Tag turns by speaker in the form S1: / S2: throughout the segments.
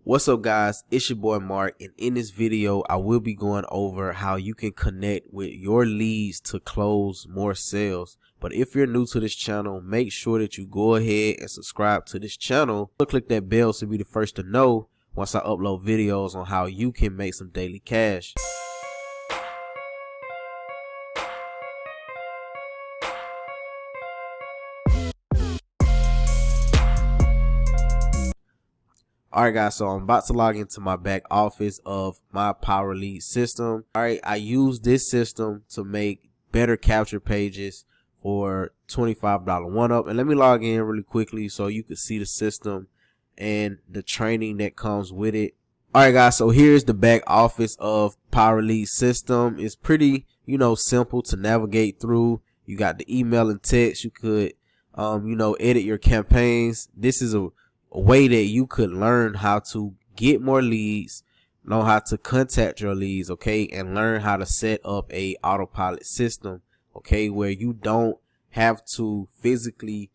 S1: What's up guys, it's your boy Mark, and in this video I will be going over how you can connect with your leads to close more sales. But if you're new to this channel, make sure that you go ahead and subscribe to this channel. Click that bell to be the first to know once I upload videos on how you can make some daily cash. Alright guys, so I'm about to log into my back office of my PowerLeadSystem. Alright, I use this system to make better capture pages for $25.1up. And let me log in really quickly so you can see the system and the training that comes with it. Alright guys, so here's the back office of PowerLeadSystem. It's pretty, simple to navigate through. You got the email and text. You could, edit your campaigns. This is a way that you could learn how to get more leads, know how to contact your leads, okay, and learn how to set up a autopilot system, okay, where you don't have to physically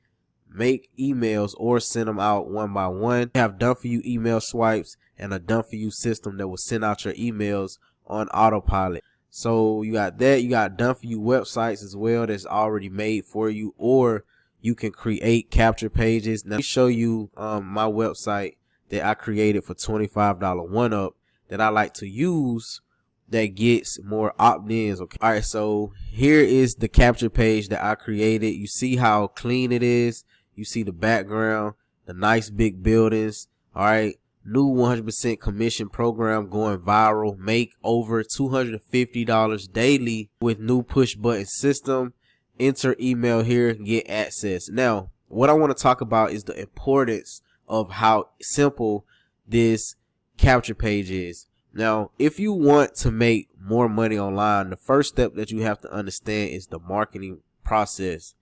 S1: make emails or send them out one by one. You have done for you email swipes and a done for you system that will send out your emails on autopilot. So you got that. You got done for you websites as well that's already made for you, or you can create capture pages. Now let me show you my website that I created for $25.1up that I like to use that gets more opt-ins. Okay. All right, so here is the capture page that I created. You see how clean it is. You see the background, the nice big buildings. All right, new 100% commission program going viral. Make over $250 daily with new push button system. Enter email here, get access. Now, what I want to talk about is the importance of how simple this capture page is. Now, if you want to make more money online, the first step that you have to understand is the marketing process.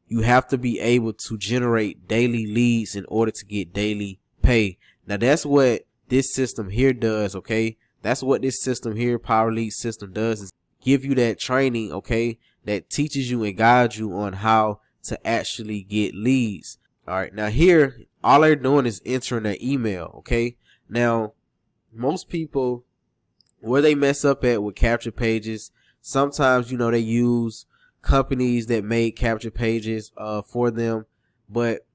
S1: You have to be able to generate daily leads in order to get daily pay. Now, that's what this system here does, okay? That's what this system here, PowerLeadSystem, does, is give you that training, okay, that teaches you and guides you on how to actually get leads. All right, now here, all they're doing is entering their email, okay? Now, most people, where they mess up at with capture pages, sometimes, they use companies that make capture pages for them, but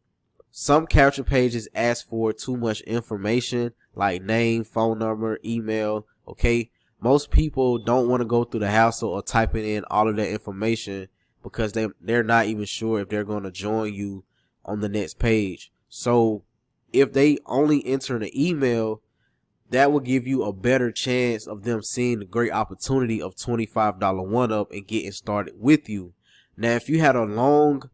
S1: some capture pages ask for too much information, like name, phone number, email, okay? Most people don't want to go through the hassle of typing in all of that information because they're not even sure if they're going to join you on the next page. So if they only enter an email, that will give you a better chance of them seeing the great opportunity of $25.1up and getting started with you. Now, if you had a long,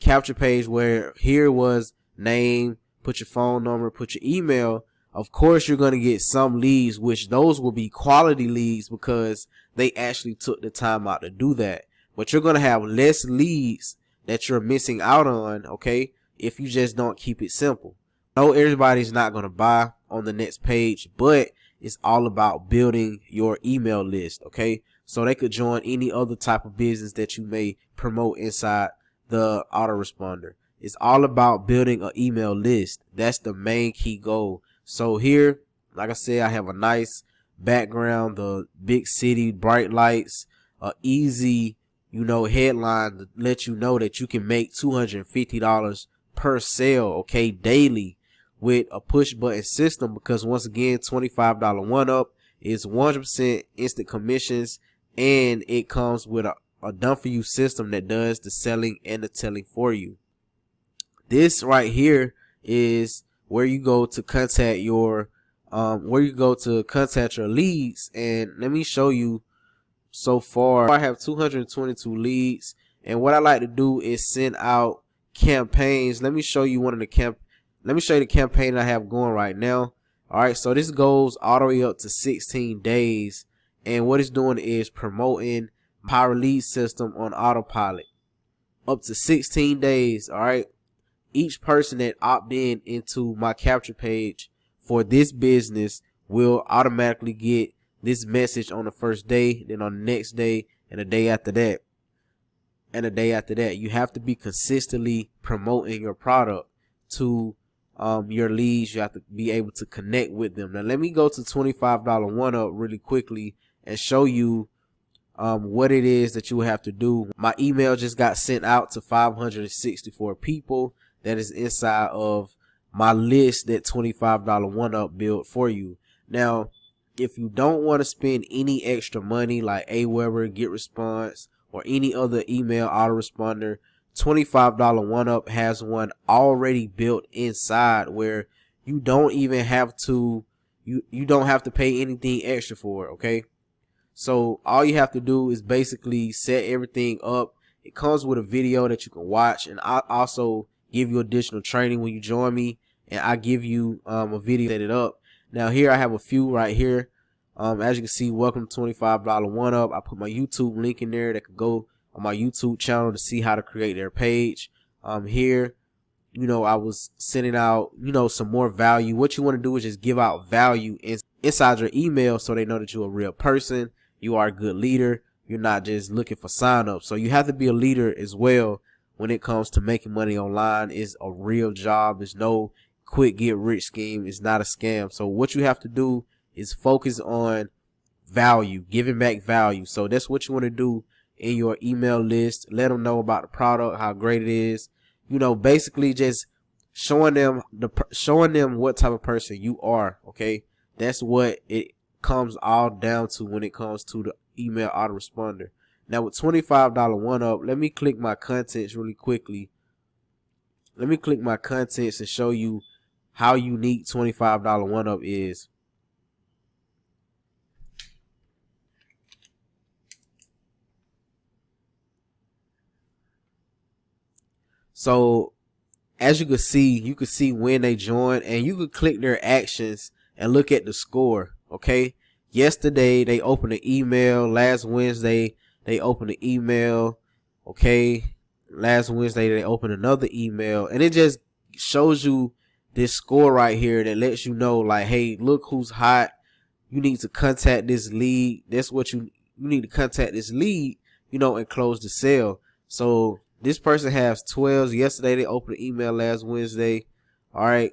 S1: capture page where here was name, put your phone number, put your email, of course you're going to get some leads, which those will be quality leads because they actually took the time out to do that. But you're going to have less leads that you're missing out on, okay, if you just don't keep it simple. No, everybody's not going to buy on the next page, but it's all about building your email list, okay? So they could join any other type of business that you may promote inside the autoresponder. It's all about building an email list. That's the main key goal. So here, like I said, I have a nice background, the big city, bright lights, easy, headline to let you know that you can make $250 per sale, okay, daily with a push button system, because once again, $25.1up is 100% instant commissions, and it comes with a done for you system that does the selling and the telling for you. This right here is where you go to contact your leads, and let me show you. So far I have 222 leads, and what I like to do is send out campaigns. Let me show you the campaign I have going right now. All right, so this goes all the way up to 16 days, and what it's doing is promoting PowerLeadSystem on autopilot up to 16 days. All right, each person that opt in into my capture page for this business will automatically get this message on the first day, then on the next day, and the day after that, and the day after that. You have to be consistently promoting your product to your leads. You have to be able to connect with them. Now let me go to $25 really quickly and show you what it is that you will have to do. My email just got sent out to 564 people that is inside of my list that $25 built for you. Now, if you don't want to spend any extra money like Aweber, GetResponse, or any other email autoresponder, $25 has one already built inside where you don't even have to you don't have to pay anything extra for it, okay? So all you have to do is basically set everything up. It comes with a video that you can watch, and I also give you additional training when you join me, and I give you a video set it up. Now here I have a few right here. As you can see, welcome to $25 1Up. I put my YouTube link in there that could go on my YouTube channel to see how to create their page. Here, I was sending out, some more value. What you want to do is just give out value inside your email so they know that you're a real person. You are a good leader. You're not just looking for sign-ups. So you have to be a leader as well when it comes to making money online. It's a real job. There's no quick get rich scheme. It's not a scam. So what you have to do is focus on value, giving back value. So that's what you want to do in your email list. Let them know about the product, how great it is. Basically just showing them what type of person you are. Okay, that's what it comes all down to when it comes to the email autoresponder. Now with $25 1Up, let me click my contents really quickly. Let me click my contents and show you how unique $25 1Up is. So as you can see when they join, and you can click their actions and look at the score. Okay, yesterday they opened an email. Last Wednesday they opened an email. Okay, last Wednesday they opened another email, and it just shows you this score right here that lets you know, like, hey, look who's hot. You need to contact this lead. That's what you need to contact this lead, and close the sale. So this person has 12s. Yesterday they opened an email. Last Wednesday. All right.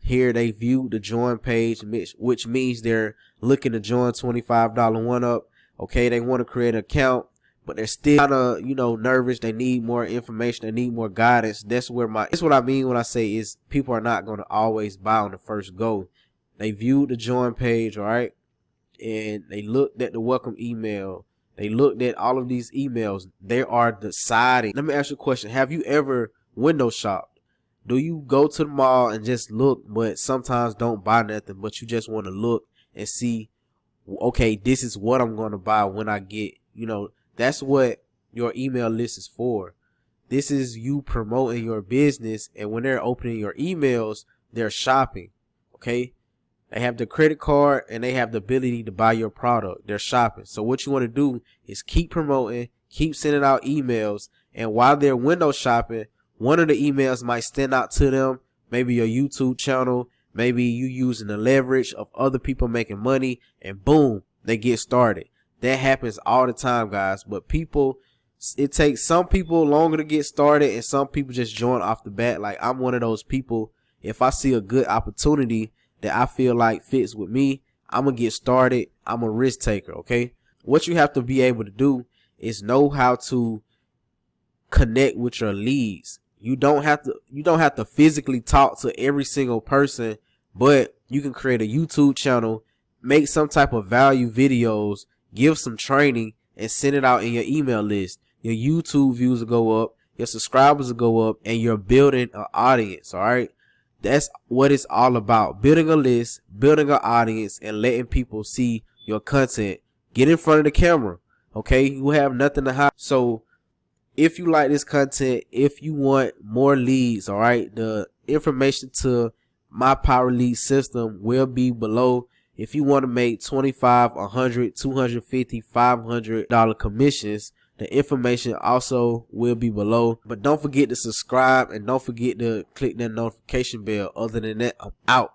S1: Here they viewed the join page, which means they're looking to join $25 1Up. Okay, they want to create an account, but they're still kind of, nervous. They need more information. They need more guidance. That's what I mean when I say is people are not going to always buy on the first go. They viewed the join page, all right, and they looked at the welcome email. They looked at all of these emails. They are deciding. Let me ask you a question. Have you ever window shopped? Do you go to the mall and just look, but sometimes don't buy nothing, but you just want to look and see, okay, this is what I'm going to buy when I get, that's what your email list is for. This is you promoting your business, and when they're opening your emails, they're shopping, okay? They have the credit card and they have the ability to buy your product. They're shopping. So what you want to do is keep promoting, keep sending out emails, and while they're window shopping, one of the emails might stand out to them, maybe your YouTube channel, maybe you using the leverage of other people making money, and boom, they get started. That happens all the time, guys. But it takes some people longer to get started, and some people just join off the bat. Like, I'm one of those people. If I see a good opportunity that I feel like fits with me, I'm going to get started. I'm a risk taker, okay? What you have to be able to do is know how to connect with your leads. You don't have to physically talk to every single person, but you can create a YouTube channel, make some type of value videos, give some training, and send it out in your email list. Your YouTube views will go up, your subscribers will go up, and you're building an audience, all right? That's what it's all about. Building a list, building an audience, and letting people see your content. Get in front of the camera, okay? You have nothing to hide. So if you like this content, if you want more leads, all right, the information to my PowerLeadSystem will be below. If you want to make $25, $100, $250, $500 commissions, the information also will be below. But don't forget to subscribe, and don't forget to click that notification bell. Other than that, I'm out.